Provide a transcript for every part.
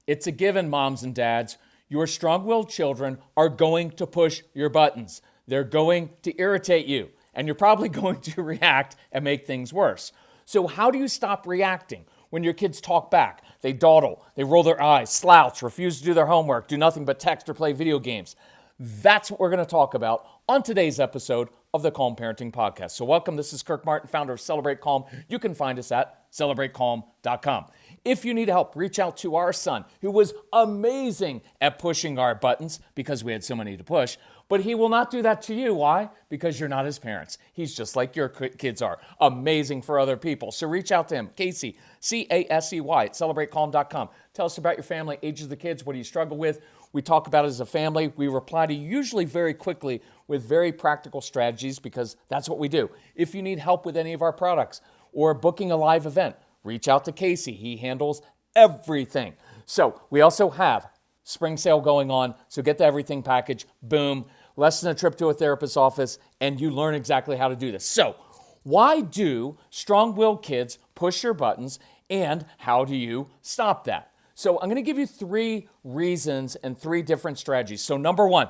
It's a given, moms and dads. Your strong-willed children are going to push your buttons. They're going to irritate you, and you're probably going to react and make things worse. So how do you stop reacting when your kids talk back? They dawdle, they roll their eyes, slouch, refuse to do their homework, do nothing but text or play video games. That's what we're going to talk about on today's episode of the Calm Parenting Podcast. So welcome, this is Kirk Martin, founder of Celebrate Calm. You can find us at celebratecalm.com. If you need help, reach out to our son, who was amazing at pushing our buttons because we had so many to push, but he will not do that to you. Why? Because you're not his parents. He's just like your kids are, amazing for other people. So reach out to him, Casey, C-A-S-E-Y, at celebratecalm.com. Tell us about your family, ages of the kids, what do you struggle with? We talk about it as a family. We reply to you usually very quickly with very practical strategies because that's what we do. If you need help with any of our products or booking a live event, reach out to Casey. He handles everything. So we also have spring sale going on. So get the everything package. Boom. Less than a trip to a therapist's office, and you learn exactly how to do this. So why do strong-willed kids push your buttons, and how do you stop that? So I'm going to give you 3 reasons and 3 different strategies. So number 1,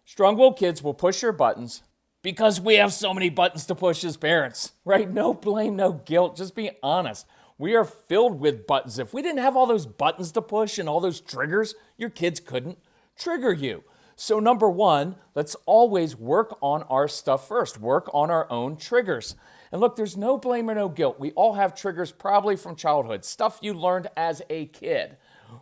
strong-willed kids will push your buttons because we have so many buttons to push as parents, right? No blame, no guilt. Just be honest. We are filled with buttons. If we didn't have all those buttons to push and all those triggers, your kids couldn't trigger you. So number 1, let's always work on our stuff first. Work on our own triggers. And look, there's no blame or no guilt. We all have triggers probably from childhood, stuff you learned as a kid,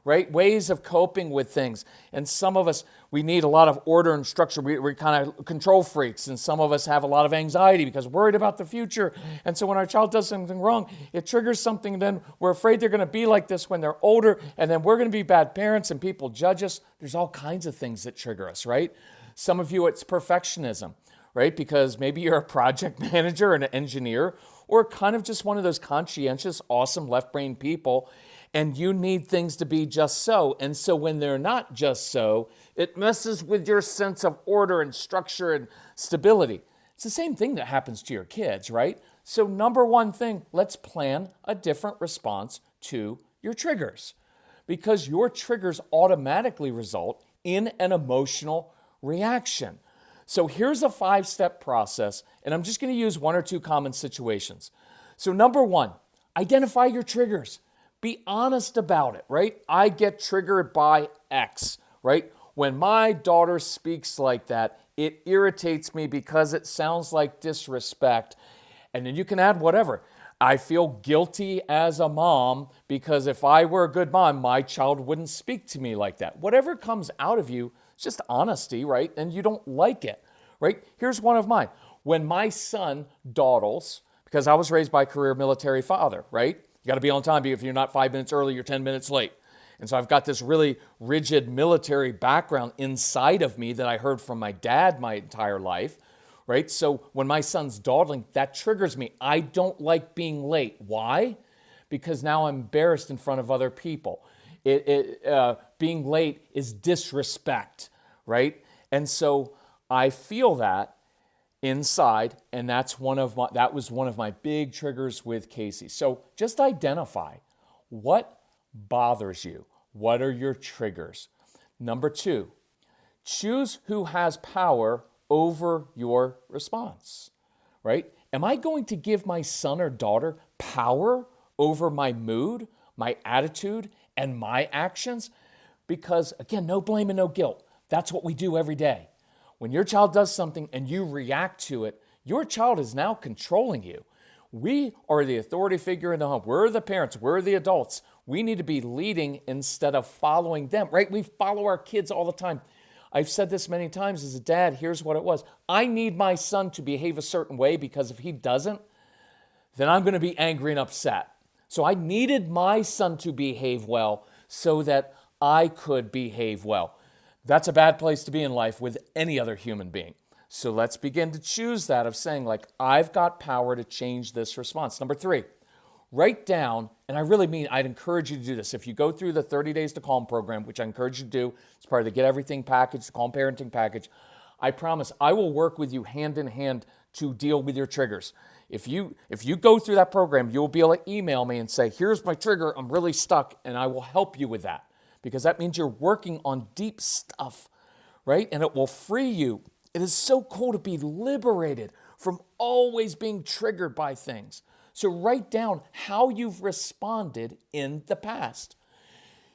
right? Ways of coping with things. And some of us, we need a lot of order and structure. We're kind of control freaks. And some of us have a lot of anxiety because we're worried about the future. And so when our child does something wrong, it triggers something. Then we're afraid they're going to be like this when they're older. And then we're going to be bad parents and people judge us. There's all kinds of things that trigger us, right? Some of you, it's perfectionism, right? Because maybe you're a project manager or an engineer or kind of just one of those conscientious, awesome left-brain people, and you need things to be just so. And so when they're not just so, it messes with your sense of order and structure and stability. It's the same thing that happens to your kids, right? So number 1 thing, let's plan a different response to your triggers, because your triggers automatically result in an emotional reaction. So here's a 5-step process, and I'm just going to use 1 or 2 common situations. So number 1, identify your triggers. Be honest about it, right? I get triggered by X, right? When my daughter speaks like that, it irritates me because it sounds like disrespect. And then you can add whatever. I feel guilty as a mom because if I were a good mom, my child wouldn't speak to me like that. Whatever comes out of you, it's just honesty, right? And you don't like it, right? Here's one of mine. When my son dawdles, because I was raised by a career military father, right? You got to be on time because if you're not 5 minutes early, you're 10 minutes late. And so I've got this really rigid military background inside of me that I heard from my dad my entire life, right? So when my son's dawdling, that triggers me. I don't like being late. Why? Because now I'm embarrassed in front of other people. Being late is disrespect, right? And so I feel that inside, and that was one of my big triggers with Casey. So just identify what bothers you. What are your triggers? Number 2, choose who has power over your response, right? Am I going to give my son or daughter power over my mood, my attitude, and my actions? Because again, no blame and no guilt. That's what we do every day. When your child does something and you react to it, your child is now controlling you. We are the authority figure in the home. We're the parents. We're the adults. We need to be leading instead of following them, right? We follow our kids all the time. I've said this many times as a dad. Here's what it was. I need my son to behave a certain way because if he doesn't, then I'm going to be angry and upset. So I needed my son to behave well so that I could behave well. That's a bad place to be in life with any other human being. So let's begin to choose that of saying, like, I've got power to change this response. Number 3, write down, and I really mean, I'd encourage you to do this. If you go through the 30 Days to Calm program, which I encourage you to do, it's part of the Get Everything package, the Calm Parenting package, I promise I will work with you hand in hand to deal with your triggers. If you go through that program, you'll be able to email me and say, here's my trigger, I'm really stuck, and I will help you with that. Because that means you're working on deep stuff, right? And it will free you. It is so cool to be liberated from always being triggered by things. So write down how you've responded in the past.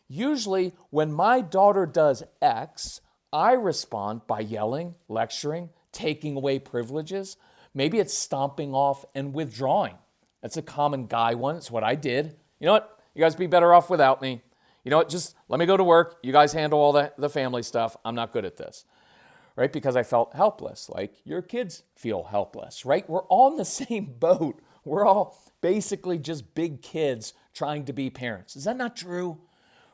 Usually, when my daughter does X, I respond by yelling, lecturing, taking away privileges. Maybe it's stomping off and withdrawing. That's a common guy one. It's what I did. You know what? You guys be better off without me. You know what? Just let me go to work. You guys handle all the family stuff. I'm not good at this. Right? Because I felt helpless, like your kids feel helpless, right? We're all in the same boat. We're all basically just big kids trying to be parents. Is that not true?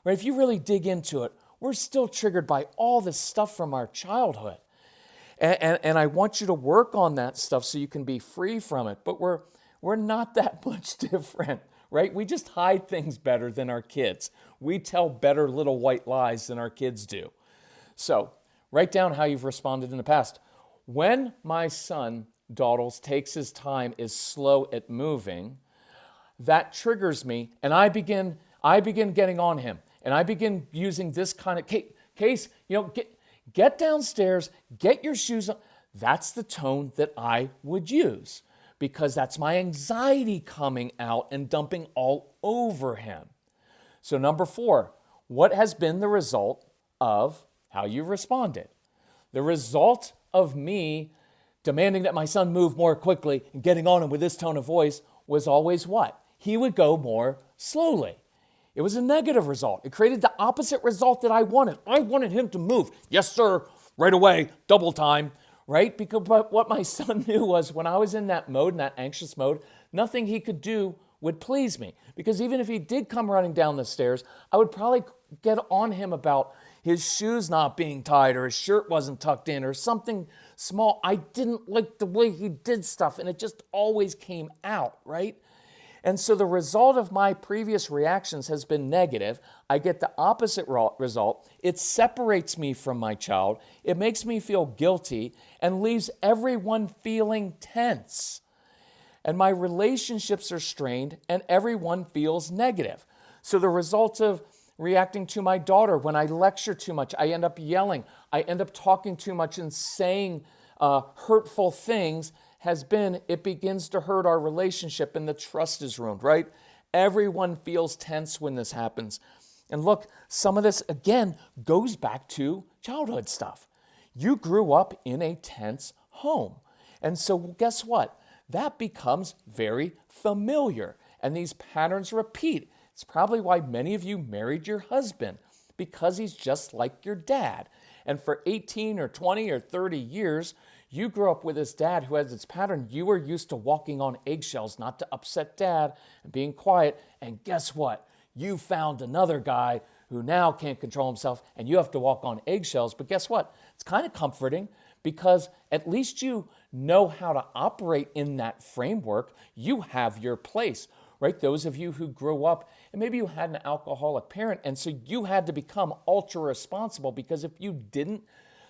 Right? If you really dig into it, we're still triggered by all this stuff from our childhood. And I want you to work on that stuff so you can be free from it. But we're not that much different, right? We just hide things better than our kids. We tell better little white lies than our kids do. So write down how you've responded in the past. When my son, dawdles, takes his time, is slow at moving, that triggers me, and I begin getting on him. And I begin using this kind of case, get downstairs, get your shoes on. That's the tone that I would use because that's my anxiety coming out and dumping all over him. So number 4, what has been the result of how you responded? The result of me demanding that my son move more quickly and getting on him with this tone of voice was always what? He would go more slowly. It was a negative result. It created the opposite result that I wanted. I wanted him to move. Yes, sir, right away, double time, right? But what my son knew was when I was in that mode, in that anxious mode, nothing he could do would please me. Because even if he did come running down the stairs, I would probably get on him about his shoes not being tied or his shirt wasn't tucked in or something small. I didn't like the way he did stuff, and it just always came out, right? And so the result of my previous reactions has been negative. I get the opposite result. It separates me from my child. It makes me feel guilty and leaves everyone feeling tense. And my relationships are strained and everyone feels negative. So the result of reacting to my daughter, when I lecture too much, I end up yelling. I end up talking too much and saying hurtful things has been, it begins to hurt our relationship and the trust is ruined, right? Everyone feels tense when this happens. And look, some of this, again, goes back to childhood stuff. You grew up in a tense home. And so guess what? That becomes very familiar. And these patterns repeat. It's probably why many of you married your husband, because he's just like your dad. And for 18 or 20 or 30 years, you grew up with this dad who has this pattern. You were used to walking on eggshells, not to upset dad and being quiet. And guess what? You found another guy who now can't control himself and you have to walk on eggshells. But guess what? It's kind of comforting because at least you know how to operate in that framework. You have your place, right? Those of you who grew up and maybe you had an alcoholic parent and so you had to become ultra responsible because if you didn't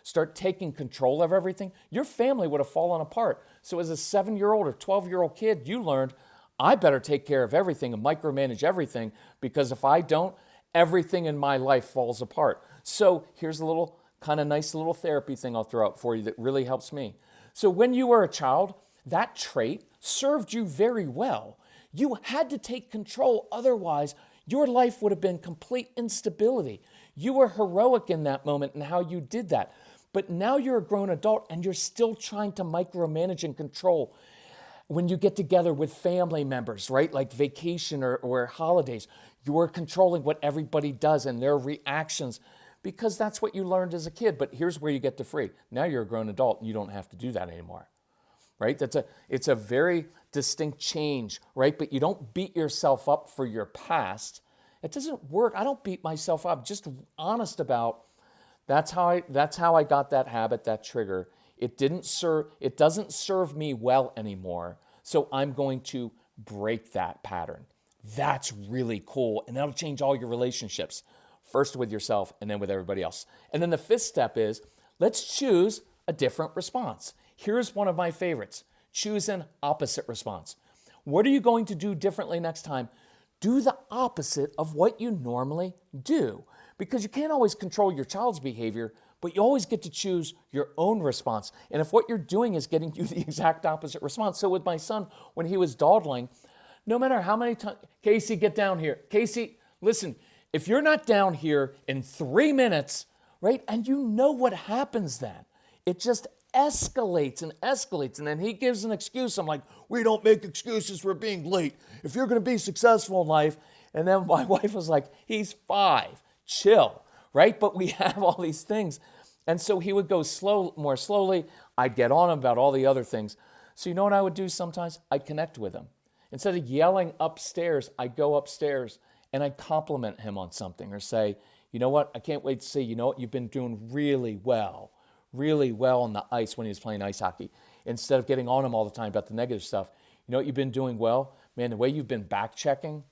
start taking control of everything, your family would have fallen apart. So as a 7-year-old or 12-year-old kid, you learned, I better take care of everything and micromanage everything because if I don't, everything in my life falls apart. So here's a little kind of nice little therapy thing I'll throw out for you that really helps me. So when you were a child, that trait served you very well. You had to take control, otherwise your life would have been complete instability. You were heroic in that moment and how you did that. But now you're a grown adult and you're still trying to micromanage and control when you get together with family members, right? Like vacation or holidays, you're controlling what everybody does and their reactions because that's what you learned as a kid. But here's where you get to free. Now you're a grown adult and you don't have to do that anymore, right? It's a very distinct change, right? But you don't beat yourself up for your past. It doesn't work. I don't beat myself up. Just honest about that's how I got that habit, that trigger. It doesn't serve me well anymore. So I'm going to break that pattern. That's really cool. And that'll change all your relationships. First with yourself and then with everybody else. And then the 5th step is let's choose a different response. Here's one of my favorites. choose an opposite response. What are you going to do differently next time? Do the opposite of what you normally do, because you can't always control your child's behavior, but you always get to choose your own response. And if what you're doing is getting you the exact opposite response. So with my son, when he was dawdling, no matter how many times, Casey, get down here. Casey, listen, if you're not down here in 3 minutes, right, and you know what happens then, it just escalates and escalates. And then he gives an excuse. I'm like, we don't make excuses for being late. If you're going to be successful in life. And then my wife was like, he's 5, chill, right? But we have all these things. And so he would go more slowly. I'd get on him about all the other things. So you know what I would do sometimes? I'd connect with him. Instead of yelling upstairs, I'd go upstairs and I'd compliment him on something or say, you know what? I can't wait to see, you know what? You've been doing really well on the ice when he was playing ice hockey. Instead of getting on him all the time about the negative stuff, you know what you've been doing well? Man, the way you've been back checking,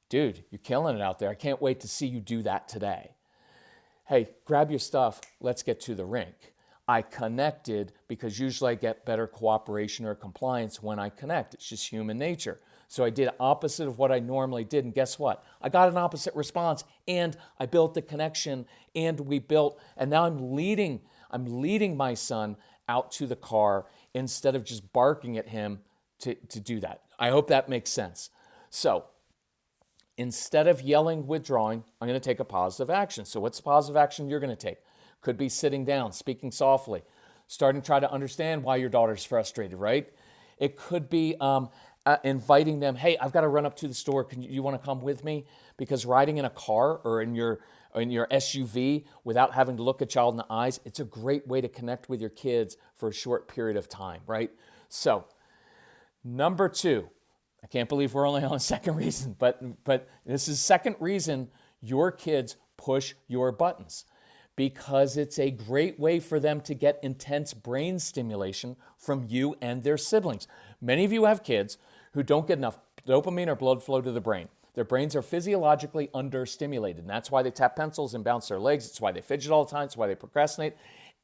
dude, you're killing it out there. I can't wait to see you do that today. Hey, grab your stuff. Let's get to the rink. I connected because usually I get better cooperation or compliance when I connect. It's just human nature. So I did opposite of what I normally did. And guess what? I got an opposite response and I built the connection and now I'm leading my son out to the car instead of just barking at him to do that. I hope that makes sense. So instead of yelling, withdrawing, I'm going to take a positive action. So what's the positive action you're going to take? Could be sitting down, speaking softly, starting to try to understand why your daughter's frustrated, right? It could be inviting them, hey, I've got to run up to the store. You want to come with me? Because riding in a car or in your SUV without having to look a child in the eyes, it's a great way to connect with your kids for a short period of time, right? So, number 2, I can't believe we're only on the second reason, but this is second reason your kids push your buttons, because it's a great way for them to get intense brain stimulation from you and their siblings. Many of you have kids who don't get enough dopamine or blood flow to the brain. Their brains are physiologically understimulated, and that's why they tap pencils and bounce their legs. It's why they fidget all the time. It's why they procrastinate.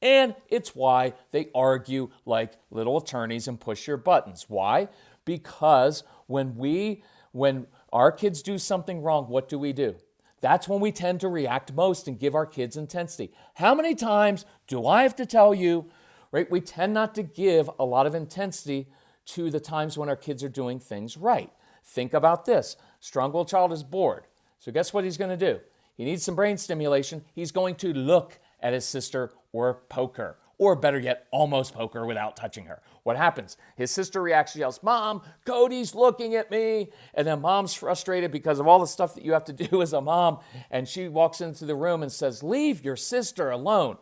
And it's why they argue like little attorneys and push your buttons. Why? Because when our kids do something wrong, what do? That's when we tend to react most and give our kids intensity. How many times do I have to tell you, right? We tend not to give a lot of intensity to the times when our kids are doing things right. Think about this. Strong-willed child is bored. So guess what he's going to do? He needs some brain stimulation. He's going to look at his sister or poke her, or better yet, almost poke her without touching her. What happens? His sister reacts, she yells, Mom, Cody's looking at me. And then Mom's frustrated because of all the stuff that you have to do as a mom. And she walks into the room and says, leave your sister alone.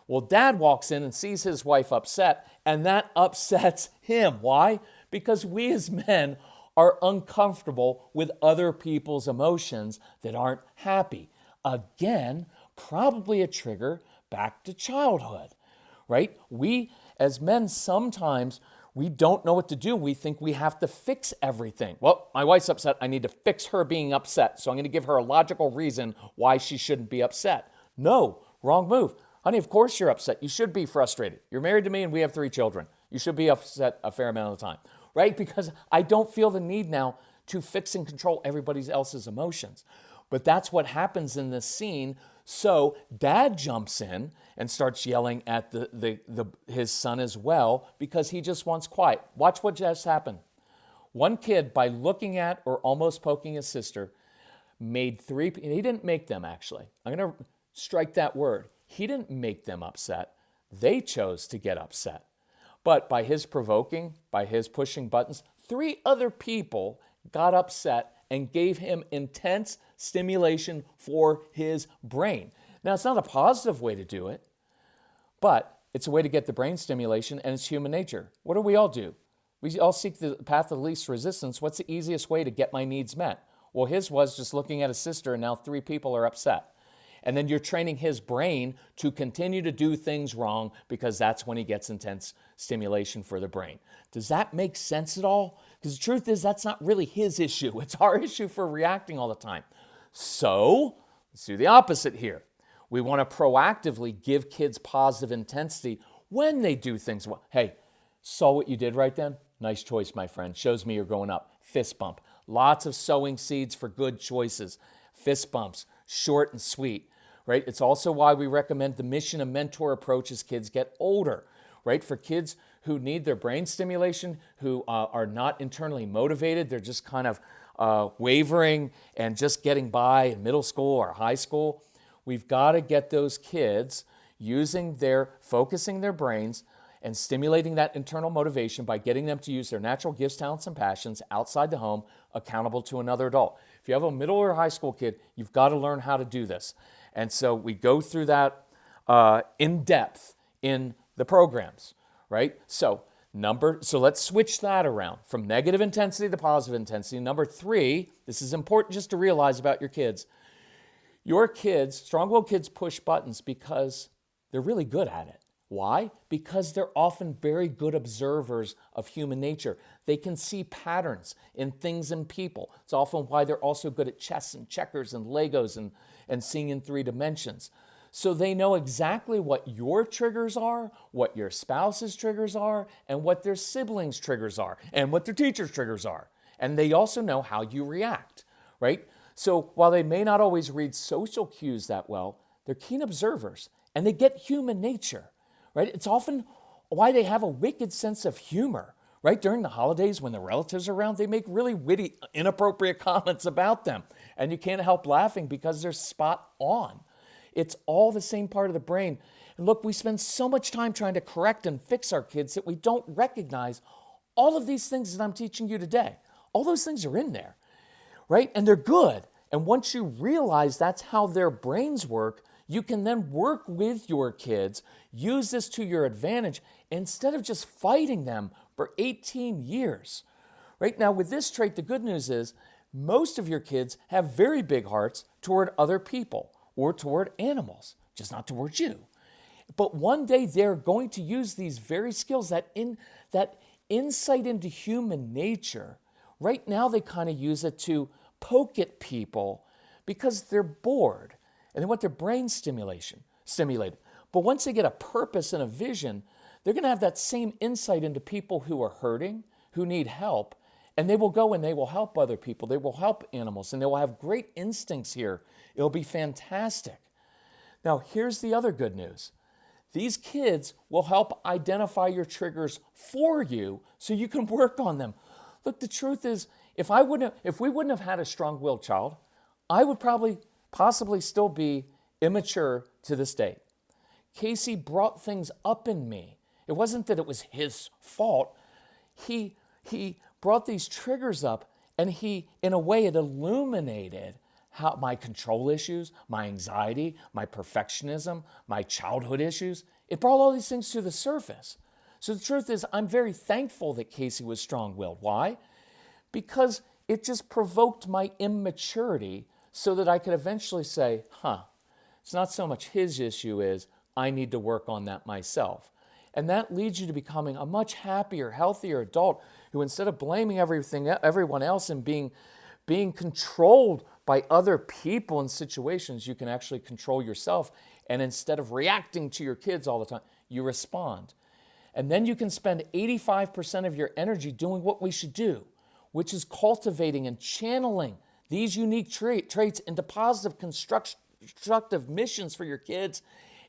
Well, Dad walks in and sees his wife upset, and that upsets him. Why? Because we as men are uncomfortable with other people's emotions that aren't happy. Again, probably a trigger back to childhood, right? We as men, sometimes we don't know what to do. We think we have to fix everything. Well, my wife's upset. I need to fix her being upset. So I'm going to give her a logical reason why she shouldn't be upset. No, wrong move. Honey, of course you're upset. You should be frustrated. You're married to me and we have 3 children. You should be upset a fair amount of the time, right? Because I don't feel the need now to fix and control everybody else's emotions. But that's what happens in this scene. So Dad jumps in and starts yelling at his son as well because he just wants quiet. Watch what just happened. One kid, by looking at or almost poking his sister, made 3, he didn't make them actually. I'm going to strike that word. He didn't make them upset. They chose to get upset. But by his provoking, by his pushing buttons, 3 other people got upset and gave him intense stimulation for his brain. Now, it's not a positive way to do it, but it's a way to get the brain stimulation, and it's human nature. What do? We all seek the path of least resistance. What's the easiest way to get my needs met? Well, his was just looking at his sister, and now 3 people are upset. And then you're training his brain to continue to do things wrong because that's when he gets intense stimulation for the brain. Does that make sense at all? Because the truth is that's not really his issue. It's our issue for reacting all the time. So let's do the opposite here. We want to proactively give kids positive intensity when they do things well. Hey, saw what you did right then? Nice choice, my friend. Shows me you're growing up. Fist bump. Lots of sowing seeds for good choices. Fist bumps, short and sweet, right? It's also why we recommend the mission and mentor approach as kids get older, right? For kids who need their brain stimulation, who are not internally motivated, they're just kind of wavering and just getting by in middle school or high school. We've got to get those kids focusing their brains and stimulating that internal motivation by getting them to use their natural gifts, talents, and passions outside the home, accountable to another adult. If you have a middle or high school kid, you've got to learn how to do this. And so we go through that in depth in the programs, right? So let's switch that around from negative intensity to positive intensity. Number 3, this is important just to realize about your kids. Your kids, strong-willed kids, push buttons because they're really good at it. Why? Because they're often very good observers of human nature. They can see patterns in things and people. It's often why they're also good at chess and checkers and Legos and seeing in 3 dimensions. So they know exactly what your triggers are, what your spouse's triggers are, and what their siblings' triggers are, and what their teacher's triggers are. And they also know how you react, right? So while they may not always read social cues that well, they're keen observers, and they get human nature. Right? It's often why they have a wicked sense of humor, right? During the holidays when the relatives are around, they make really witty, inappropriate comments about them. And you can't help laughing because they're spot on. It's all the same part of the brain. And look, we spend so much time trying to correct and fix our kids that we don't recognize all of these things that I'm teaching you today. All those things are in there, right? And they're good. And once you realize that's how their brains work, you can then work with your kids, use this to your advantage, instead of just fighting them for 18 years. Right now, with this trait, the good news is most of your kids have very big hearts toward other people or toward animals, just not towards you. But one day they're going to use these very skills, that insight into human nature. Right now, they kind of use it to poke at people because they're bored. And they want their brain stimulated. But once they get a purpose and a vision, they're going to have that same insight into people who are hurting, who need help, and they will go and they will help other people. They will help animals, and they will have great instincts here. It'll be fantastic. Now, here's the other good news. These kids will help identify your triggers for you so you can work on them. Look, the truth is, if we wouldn't have had a strong-willed child, I would possibly still be immature to this day. Casey brought things up in me. It wasn't that it was his fault. He brought these triggers up, and in a way, it illuminated how my control issues, my anxiety, my perfectionism, my childhood issues. It brought all these things to the surface. So the truth is, I'm very thankful that Casey was strong-willed. Why? Because it just provoked my immaturity so that I could eventually say, it's not so much his issue as I need to work on that myself. And that leads you to becoming a much happier, healthier adult who, instead of blaming everyone else and being controlled by other people and situations, you can actually control yourself. And instead of reacting to your kids all the time, you respond. And then you can spend 85% of your energy doing what we should do, which is cultivating and channeling these unique traits into positive, constructive missions for your kids,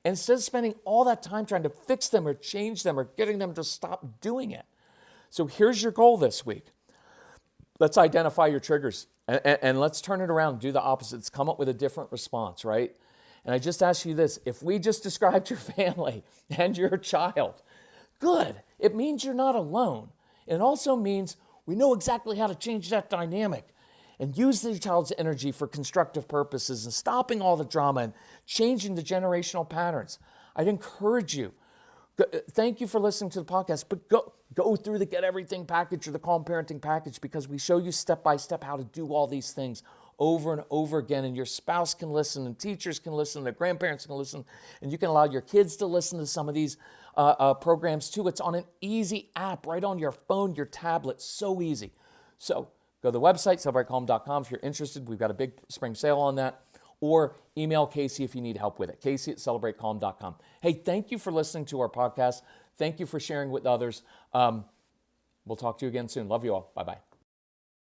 instead of spending all that time trying to fix them or change them or getting them to stop doing it. So here's your goal this week. Let's identify your triggers and let's turn it around and do the opposite. Let's come up with a different response, right? And I just ask you this. If we just described your family and your child, good. It means you're not alone. It also means we know exactly how to change that dynamic and use the child's energy for constructive purposes and stopping all the drama and changing the generational patterns. I'd encourage you. Thank you for listening to the podcast, but go through the Get Everything package or the Calm Parenting package, because we show you step by step how to do all these things over and over again, and your spouse can listen, and teachers can listen, their grandparents can listen, and you can allow your kids to listen to some of these programs too. It's on an easy app right on your phone, your tablet, so easy. So go to the website, celebrateCalm.com if you're interested. We've got a big spring sale on that. Or email Casey if you need help with it, Casey@CelebrateCalm.com. Hey, thank you for listening to our podcast. Thank you for sharing with others. We'll talk to you again soon. Love you all. Bye-bye.